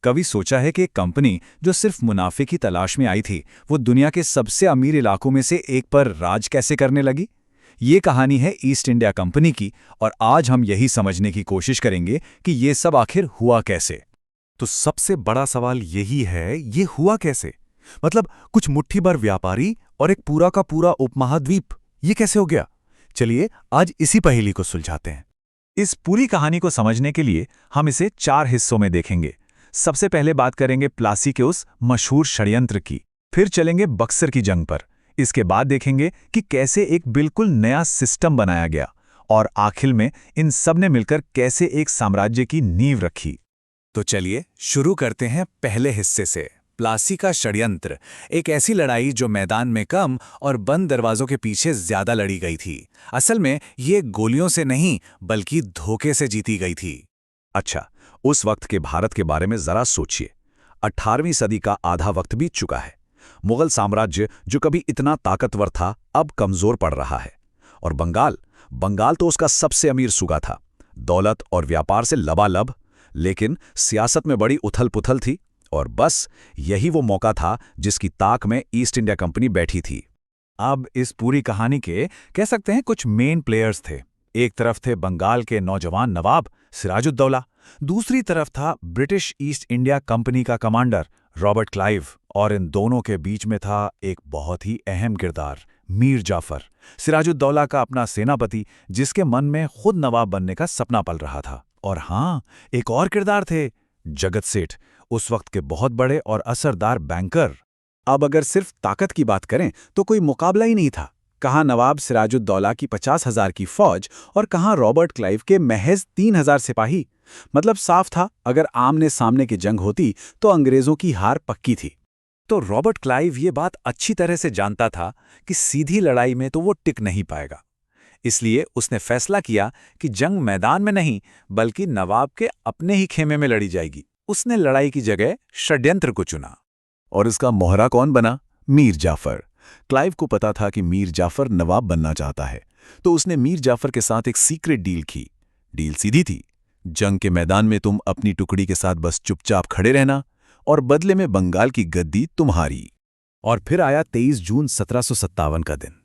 कभी सोचा है कि एक कंपनी जो सिर्फ मुनाफे की तलाश में आई थी, वो दुनिया के सबसे अमीर इलाकों में से एक पर राज कैसे करने लगी? ये कहानी है ईस्ट इंडिया कंपनी की, और आज हम यही समझने की कोशिश करेंगे कि ये सब आखिर हुआ कैसे। तो सबसे बड़ा सवाल यही है, ये हुआ कैसे? मतलब कुछ मुट्ठी भर व्यापारी और एक पूरा का पूरा उपमहाद्वीप, ये कैसे हो गया? चलिए आज इसी पहेली को सुलझाते हैं। इस पूरी कहानी को समझने के लिए हम इसे 4 हिस्सों में देखेंगे। सबसे पहले बात करेंगे प्लासी के उस मशहूर षड्यंत्र की, फिर चलेंगे बक्सर की जंग पर, इसके बाद देखेंगे कि कैसे एक बिल्कुल नया सिस्टम बनाया गया, और आखिर में इन सब ने मिलकर कैसे एक साम्राज्य की नींव रखी। तो चलिए शुरू करते हैं पहले हिस्से से, प्लासी का षड्यंत्र। एक ऐसी लड़ाई जो मैदान में कम और बंद दरवाजों के पीछे ज्यादा लड़ी गई थी। असल में ये गोलियों से नहीं बल्कि धोखे से जीती गई थी। अच्छा, उस वक्त के भारत के बारे में जरा सोचिए। 18वीं सदी का आधा वक्त बीत चुका है। मुगल साम्राज्य जो कभी इतना ताकतवर था, अब कमजोर पड़ रहा है। और बंगाल तो उसका सबसे अमीर सूबा था, दौलत और व्यापार से लबालब, लेकिन सियासत में बड़ी उथल-पुथल थी। और बस यही वो मौका था जिसकी ताक में ईस्ट इंडिया कंपनी बैठी थी। अब इस पूरी कहानी के कह सकते हैं कुछ मेन प्लेयर्स थे। एक तरफ थे बंगाल के नौजवान नवाब सिराजुद्दौला, दूसरी तरफ था ब्रिटिश ईस्ट इंडिया कंपनी का कमांडर रॉबर्ट क्लाइव, और इन दोनों के बीच में था एक बहुत ही अहम किरदार, मीर जाफर, सिराजुद्दौला का अपना सेनापति, जिसके मन में खुद नवाब बनने का सपना पल रहा था। और हाँ, एक और किरदार थे, जगत सेठ, उस वक्त के बहुत बड़े और असरदार बैंकर। अब अगर सिर्फ ताकत की बात करें तो कोई मुकाबला ही नहीं था। कहाँ नवाब सिराजुद्दौला की 50,000 की फौज और कहाँ रॉबर्ट क्लाइव के महज 3,000 सिपाही। मतलब साफ था, अगर आमने सामने की जंग होती तो अंग्रेजों की हार पक्की थी। तो रॉबर्ट क्लाइव ये बात अच्छी तरह से जानता था कि सीधी लड़ाई में तो वो टिक नहीं पाएगा। इसलिए उसने फैसला किया कि जंग मैदान में नहीं बल्कि नवाब के अपने ही खेमे में लड़ी जाएगी। उसने लड़ाई की जगह षड्यंत्र को चुना। और इसका मोहरा कौन बना? मीर जाफर। क्लाइव को पता था कि मीर जाफर नवाब बनना चाहता है, तो उसने मीर जाफर के साथ एक सीक्रेट डील की। डील सीधी थी, जंग के मैदान में तुम अपनी टुकड़ी के साथ बस चुपचाप खड़े रहना, और बदले में बंगाल की गद्दी तुम्हारी। और फिर आया 23 जून 1757 का दिन।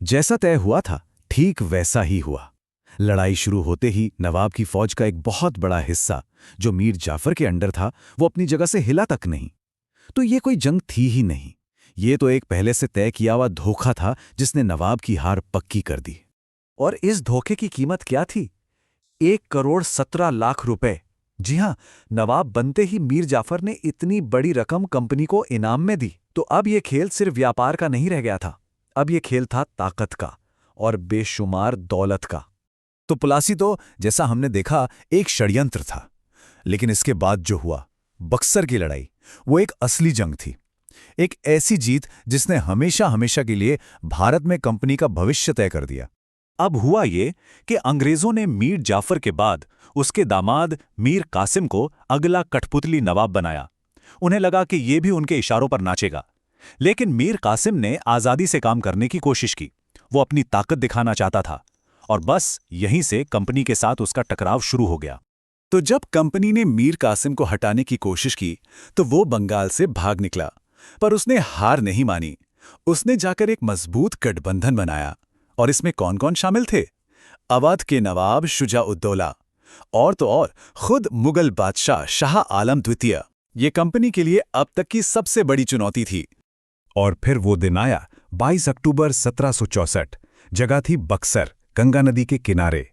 जैसा तय हुआ था ठीक वैसा ही हुआ। लड़ाई शुरू होते ही नवाब की फौज का एक बहुत बड़ा हिस्सा जो मीर जाफर के अंडर था, वो अपनी जगह से हिला तक नहीं। तो ये कोई जंग थी ही नहीं, ये तो एक पहले से तय किया हुआ धोखा था जिसने नवाब की हार पक्की कर दी। और इस धोखे की कीमत क्या थी? 1,17,00,000 रुपए। जी हां, नवाब बनते ही मीर जाफर ने इतनी बड़ी रकम कंपनी को इनाम में दी। तो अब ये खेल सिर्फ व्यापार का नहीं रह गया था, अब ये खेल था ताकत का और बेशुमार दौलत का। तो प्लासी तो, जैसा हमने देखा, एक षड्यंत्र था। लेकिन इसके बाद जो हुआ, बक्सर की लड़ाई, वो एक असली जंग थी। एक ऐसी जीत जिसने हमेशा हमेशा के लिए भारत में कंपनी का भविष्य तय कर दिया। अब हुआ ये कि अंग्रेजों ने मीर जाफर के बाद उसके दामाद मीर कासिम को अगला कठपुतली नवाब बनाया। उन्हें लगा कि ये भी उनके इशारों पर नाचेगा। लेकिन मीर कासिम ने आज़ादी से काम करने की कोशिश की। वो अपनी ताकत दिखाना चाहता था, और बस यहीं से कंपनी के साथ उसका टकराव शुरू हो गया। तो जब कंपनी ने मीर कासिम को हटाने की कोशिश की तो वो बंगाल से भाग निकला, पर उसने हार नहीं मानी। उसने जाकर एक मजबूत गठबंधन बनाया। और इसमें कौन कौन शामिल थे? अवध के नवाब शुजा-उद-दौला, और तो और खुद मुगल बादशाह शाह आलम द्वितीय। ये कंपनी के लिए अब तक की सबसे बड़ी चुनौती थी। और फिर वो दिन आया, 22 अक्टूबर 1764। जगह थी बक्सर, गंगा नदी के किनारे।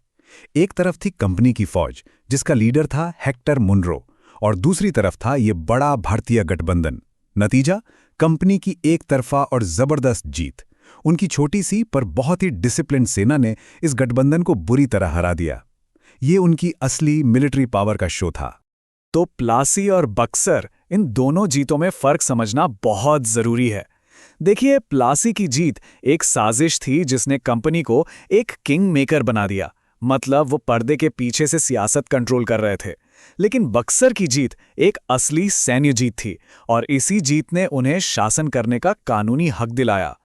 एक तरफ थी कंपनी की फौज जिसका लीडर था हेक्टर मुनरो, और दूसरी तरफ था ये बड़ा भारतीय गठबंधन। नतीजा, कंपनी की एक तरफा और जबरदस्त जीत। उनकी छोटी सी पर बहुत ही डिसिप्लिन सेना ने इस गठबंधन को बुरी तरह हरा दिया। ये उनकी असली मिलिट्री पावर का शो था। तो प्लासी और बक्सर, इन दोनों जीतों में फर्क समझना बहुत जरूरी है। देखिए, प्लासी की जीत एक साजिश थी जिसने कंपनी को एक किंग मेकर बना दिया, मतलब वो पर्दे के पीछे से सियासत कंट्रोल कर रहे थे। लेकिन बक्सर की जीत एक असली सैन्य जीत थी, और इसी जीत ने उन्हें शासन करने का कानूनी हक दिलाया।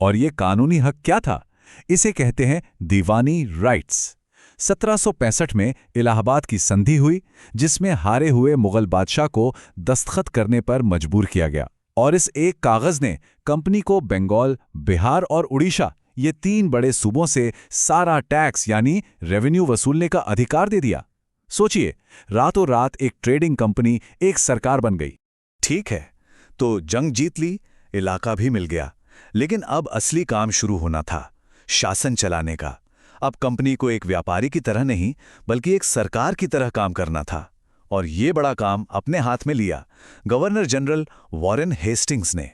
और ये कानूनी हक क्या था? इसे कहते हैं दीवानी राइट्स। 1765 में इलाहाबाद की संधि हुई, जिसमें हारे हुए मुगल बादशाह को दस्तखत करने पर मजबूर किया गया, और इस एक कागज ने कंपनी को बंगाल, बिहार और उड़ीसा, ये 3 बड़े सूबों से सारा टैक्स यानी रेवेन्यू वसूलने का अधिकार दे दिया। सोचिए, रातों रात एक ट्रेडिंग कंपनी एक सरकार बन गई। ठीक है, तो जंग जीत ली, इलाका भी मिल गया, लेकिन अब असली काम शुरू होना था, शासन चलाने का। अब कंपनी को एक व्यापारी की तरह नहीं, बल्कि एक सरकार की तरह काम करना था, और ये बड़ा काम अपने हाथ में लिया गवर्नर जनरल वॉरेन हेस्टिंग्स ने।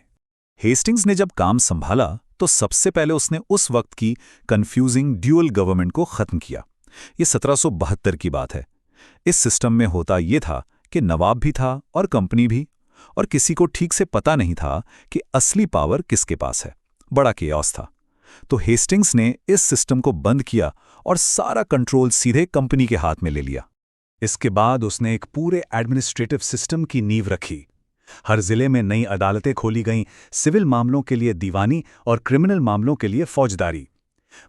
हेस्टिंग्स ने जब काम संभाला तो सबसे पहले उसने उस वक्त की कंफ्यूजिंग ड्यूअल गवर्नमेंट को खत्म किया। ये 1772 की बात है। इस सिस्टम में होता ये था कि नवाब भी था और कंपनी भी, और किसी को ठीक से पता नहीं था कि असली पावर किसके पास है। बड़ा केओस था। तो हेस्टिंग्स ने इस सिस्टम को बंद किया और सारा कंट्रोल सीधे कंपनी के हाथ में ले लिया। इसके बाद उसने एक पूरे एडमिनिस्ट्रेटिव सिस्टम की नींव रखी। हर जिले में नई अदालतें खोली गईं, सिविल मामलों के लिए दीवानी और क्रिमिनल मामलों के लिए फौजदारी।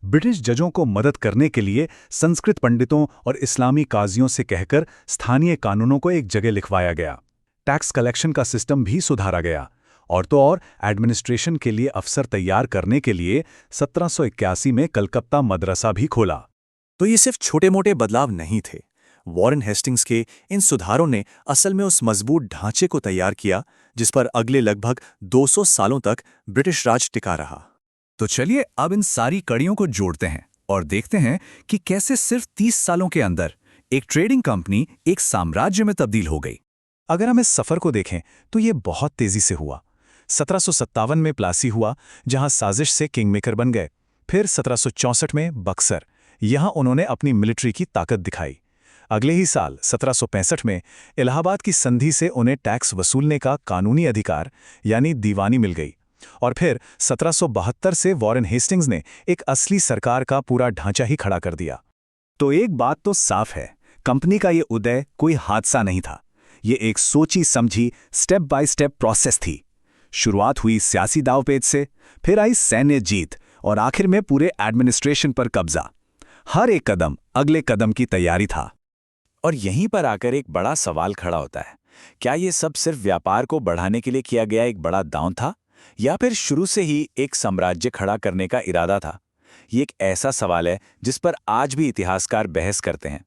ब्रिटिश जजों को मदद करने के लिए संस्कृत पंडितों और इस्लामी काजियों से कहकर स्थानीय कानूनों को एक जगह लिखवाया गया। टैक्स कलेक्शन का सिस्टम भी सुधारा गया, और तो और एडमिनिस्ट्रेशन के लिए अफसर तैयार करने के लिए 1781 में कलकत्ता मदरसा भी खोला। तो ये सिर्फ छोटे-मोटे बदलाव नहीं थे। वॉरेन हेस्टिंग्स के इन सुधारों ने असल में उस मजबूत ढांचे को तैयार किया जिस पर अगले लगभग 200 सालों तक ब्रिटिश राज टिका रहा। तो चलिए अब इन सारी कड़ियों को जोड़ते हैं और देखते हैं कि कैसे सिर्फ 30 सालों के अंदर एक ट्रेडिंग कंपनी एक साम्राज्य में तब्दील हो गई। अगर हम इस सफर को देखें तो ये बहुत तेजी से हुआ। 1757 में प्लासी हुआ, जहां साजिश से किंगमेकर बन गए। फिर 1764 में बक्सर, यहां उन्होंने अपनी मिलिट्री की ताकत दिखाई। अगले ही साल 1765 में इलाहाबाद की संधि से उन्हें टैक्स वसूलने का कानूनी अधिकार यानी दीवानी मिल गई। और फिर 1772 से वॉरेन हेस्टिंग्स ने एक असली सरकार का पूरा ढांचा ही खड़ा कर दिया। तो एक बात तो साफ है, कंपनी का ये उदय कोई हादसा नहीं था। ये एक सोची समझी स्टेप बाय स्टेप प्रोसेस थी। शुरुआत हुई सियासी दांवपेच से, फिर आई सैन्य जीत, और आखिर में पूरे एडमिनिस्ट्रेशन पर कब्जा। हर एक कदम अगले कदम की तैयारी था। और यहीं पर आकर एक बड़ा सवाल खड़ा होता है, क्या ये सब सिर्फ व्यापार को बढ़ाने के लिए किया गया एक बड़ा दांव था, या फिर शुरू से ही एक साम्राज्य खड़ा करने का इरादा था? ये एक ऐसा सवाल है जिस पर आज भी इतिहासकार बहस करते हैं।